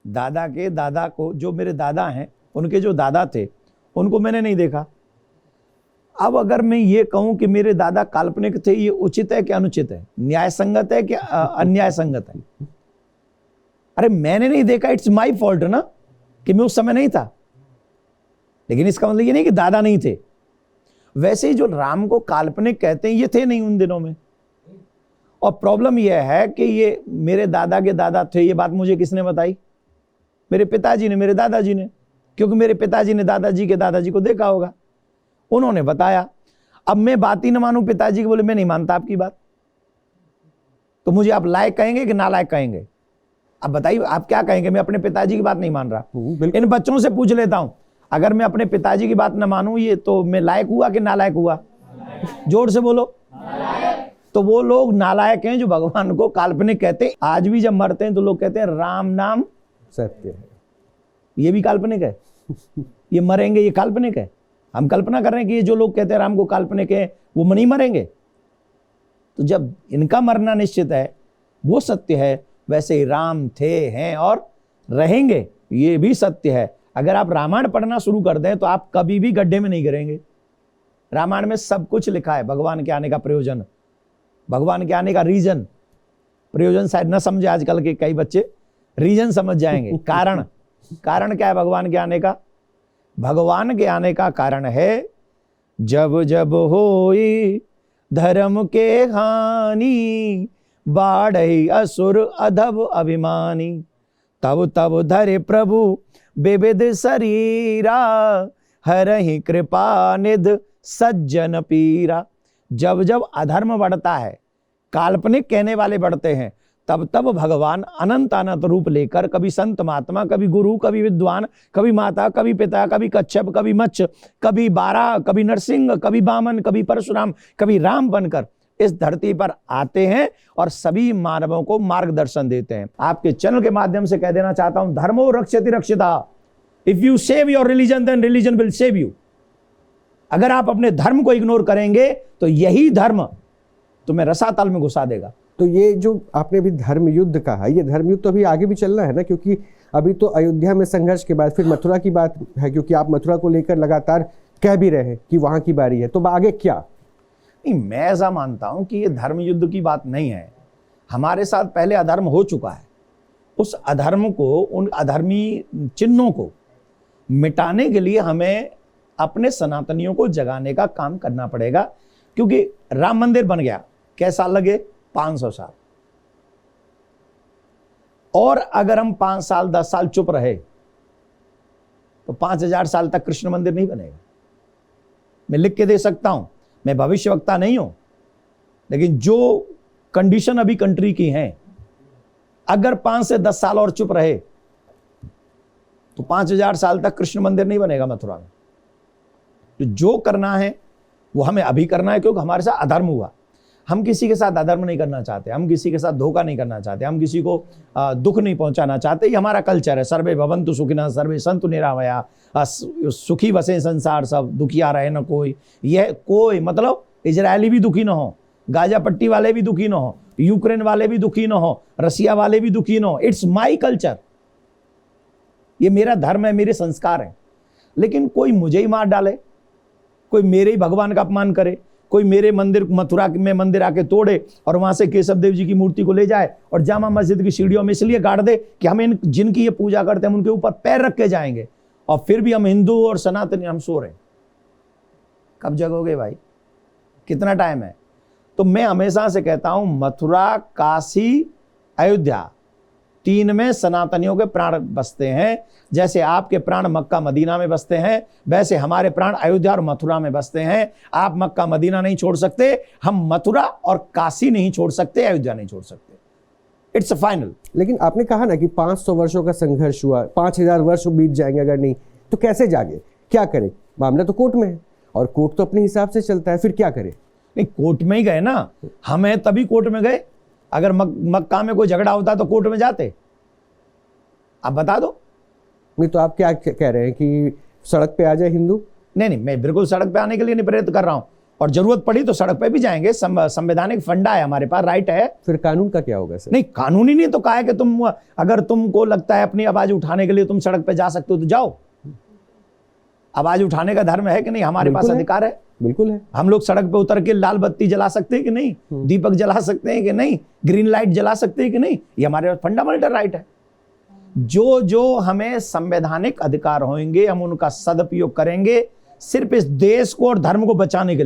दादा के दादा को, जो मेरे दादा हैं उनके जो दादा थे उनको मैंने नहीं देखा। अब अगर मैं ये कहूं कि मेरे दादा काल्पनिक थे, ये उचित है कि अनुचित है, न्याय संगत है कि अन्याय संगत है? अरे मैंने नहीं देखा, इट्स माय फॉल्ट ना कि मैं उस समय नहीं था। लेकिन इसका मतलब ये नहीं कि दादा नहीं थे। वैसे ही जो राम को काल्पनिक कहते हैं, ये थे नहीं उन दिनों में। और प्रॉब्लम यह है कि ये मेरे दादा के दादा थे, ये बात मुझे किसने बताई? मेरे पिताजी ने, मेरे दादाजी ने, क्योंकि मेरे पिताजी ने दादाजी के दादाजी को देखा होगा, उन्होंने बताया। अब मैं बात ही ना मानूं पिताजी की, बोले मैं नहीं मानता आपकी बात, तो मुझे आप लायक कहेंगे कि नालायक कहेंगे? अब बताइए आप क्या कहेंगे? मैं अपने पिताजी की बात नहीं मान रहा। इन बच्चों से पूछ लेता हूं, अगर मैं अपने पिताजी की बात ना मानूं, ये तो मैं लायक हुआ कि नालायक हुआ? जोर से बोलो। तो वो लोग नालायक हैं जो भगवान को काल्पनिक कहते हैं। आज भी जब मरते हैं तो लोग कहते हैं राम नाम सत्य है। ये भी काल्पनिक है। ये मरेंगे, ये काल्पनिक है। हम कल्पना कर रहे हैं कि ये जो लोग कहते हैं राम को काल्पनिक है, वो नहीं मरेंगे। तो जब इनका मरना निश्चित है, वो सत्य है, वैसे ही राम थे, हैं और रहेंगे, ये भी सत्य है। अगर आप रामायण पढ़ना शुरू कर दें तो आप कभी भी गड्ढे में नहीं गिरेंगे। रामायण में सब कुछ लिखा है, भगवान के आने का प्रयोजन, भगवान के आने का रीजन। प्रयोजन शायद न समझे आजकल के कई बच्चे, रीजन समझ जाएंगे। कारण, कारण क्या है भगवान के आने का? भगवान के आने का कारण है, जब जब होई धर्म के हानि, बाढ़ई असुर अधव अभिमानी, तब तब धरे प्रभु विविध शरीरा, हरहि कृपा निध सज्जन पीरा। जब जब अधर्म बढ़ता है, काल्पनिक कहने वाले बढ़ते हैं, तब तब भगवान अनंत अनंत रूप लेकर, कभी संत महात्मा, कभी गुरु, कभी विद्वान, कभी माता, कभी पिता, कभी कच्छप, कभी मच्छ, कभी बारा, कभी नरसिंह, कभी वामन, कभी परशुराम, कभी राम बनकर इस धरती पर आते हैं और सभी मानवों को मार्गदर्शन देते हैं। आपके चैनल के माध्यम से कह देना चाहता हूं, धर्मो रक्षति रक्षिता। If you save your religion then religion will save you. अगर आप अपने धर्म को इग्नोर करेंगे तो यही धर्म तुम्हें रसातल में घुसा देगा। तो ये जो आपने भी धर्म युद्ध कहा, ये धर्म युद्ध तो अभी आगे भी चलना है ना, क्योंकि अभी तो अयोध्या में संघर्ष के बाद फिर मथुरा की बात है, क्योंकि आप मथुरा को लेकर लगातार कह भी रहे हैं कि वहां की बारी है। तो आगे क्या? नहीं, मैं ऐसा मानता हूं कि ये धर्म युद्ध की बात नहीं है। हमारे साथ पहले अधर्म हो चुका है। उस अधर्म को, उन अधर्मी चिन्हों को मिटाने के लिए हमें अपने सनातनियों को जगाने का काम करना पड़ेगा। क्योंकि राम मंदिर बन गया, कैसे साल लगे? 500 साल। और अगर हम 5 साल 10 साल चुप रहे तो 5000 साल तक कृष्ण मंदिर नहीं बनेगा। मैं लिख के दे सकता हूं, मैं भविष्यवक्ता नहीं हूं, लेकिन जो कंडीशन अभी कंट्री की हैं, अगर 5 से 10 साल और चुप रहे तो 5000 साल तक कृष्ण मंदिर नहीं बनेगा मथुरा में। तो जो करना है वो हमें अभी करना है, क्योंकि हमारे साथ अधर्म हुआ। हम किसी के साथ अधर्म नहीं करना चाहते, हम किसी के साथ धोखा नहीं करना चाहते, हम किसी को दुख नहीं पहुंचाना चाहते। ये हमारा कल्चर है। सर्वे भवन्तु सुखिनः, सर्वे सन्तु निरामया, सुखी बसे संसार सब, दुखिया रहे न कोई। यह कोई मतलब इजरायली भी दुखी ना हो, गाजा पट्टी वाले भी दुखी ना हो, यूक्रेन वाले भी दुखी ना हो, रसिया वाले भी दुखी ना हो। इट्स माई कल्चर, ये मेरा धर्म है, मेरे संस्कार हैं। लेकिन कोई मुझे ही मार डाले, कोई मेरे ही भगवान का अपमान करे, कोई मेरे मंदिर, मथुरा में मंदिर आके तोड़े और वहां से केशव देव जी की मूर्ति को ले जाए और जामा मस्जिद की सीढ़ियों में इसलिए गाड़ दे कि हम इन जिनकी ये पूजा करते हैं हम उनके ऊपर पैर रख के जाएंगे, और फिर भी हम हिंदू और सनातनी हम सो रहे। कब जगोगे भाई? कितना टाइम है? तो मैं हमेशा से कहता हूं, मथुरा, काशी, अयोध्या, 3 में सनातनियों के प्राण बसते हैं। जैसे आपके प्राण मक्का मदीना में बसते हैं, वैसे हमारे प्राण अयोध्या और मथुरा में बसते हैं। आप मक्का मदीना नहीं छोड़ सकते, हम मथुरा और काशी नहीं छोड़ सकते, अयोध्या नहीं छोड़ सकते। It's a final. लेकिन आपने कहा ना कि 500 वर्षों का संघर्ष हुआ, 5000 वर्ष बीत जाएंगे अगर नहीं तो कैसे जागे, क्या करें? मामला तो कोर्ट में है और कोर्ट तो अपने हिसाब से चलता है, फिर क्या करें? नहीं, कोर्ट में ही गए ना, हमें तभी कोर्ट में गए। अगर मक्का में कोई झगड़ा होता तो कोर्ट में जाते? आप बता दो। नहीं तो आप क्या कह रहे हैं कि सड़क पे आ जाए हिंदू? नहीं, मैं बिल्कुल सड़क पे आने के लिए नहीं प्रेरित कर रहा हूं। और जरूरत पड़ी तो सड़क पे भी जाएंगे। संवैधानिक फंडा है हमारे पास, राइट है। फिर कानून का क्या होगा सर? नहीं, कानूनी नहीं तो कहा है कि तुम, अगर तुमको लगता है अपनी आवाज उठाने के लिए तुम सड़क पे जा सकते हो तो जाओ। आवाज उठाने का धर्म है कि नहीं? हमारे पास अधिकार है, बिल्कुल है। हम लोग सड़क पे उतर के लाल बत्ती जला सकते हैं कि नहीं, दीपक जला सकते हैं कि नहीं, ग्रीन लाइट जला सकते हैं कि नहीं, ये हमारे फंडामेंटल राइट है। जो जो हमें संवैधानिक अधिकार होंगे हम उनका सदुपयोग करेंगे, सिर्फ इस देश को और धर्म को बचाने के लिए।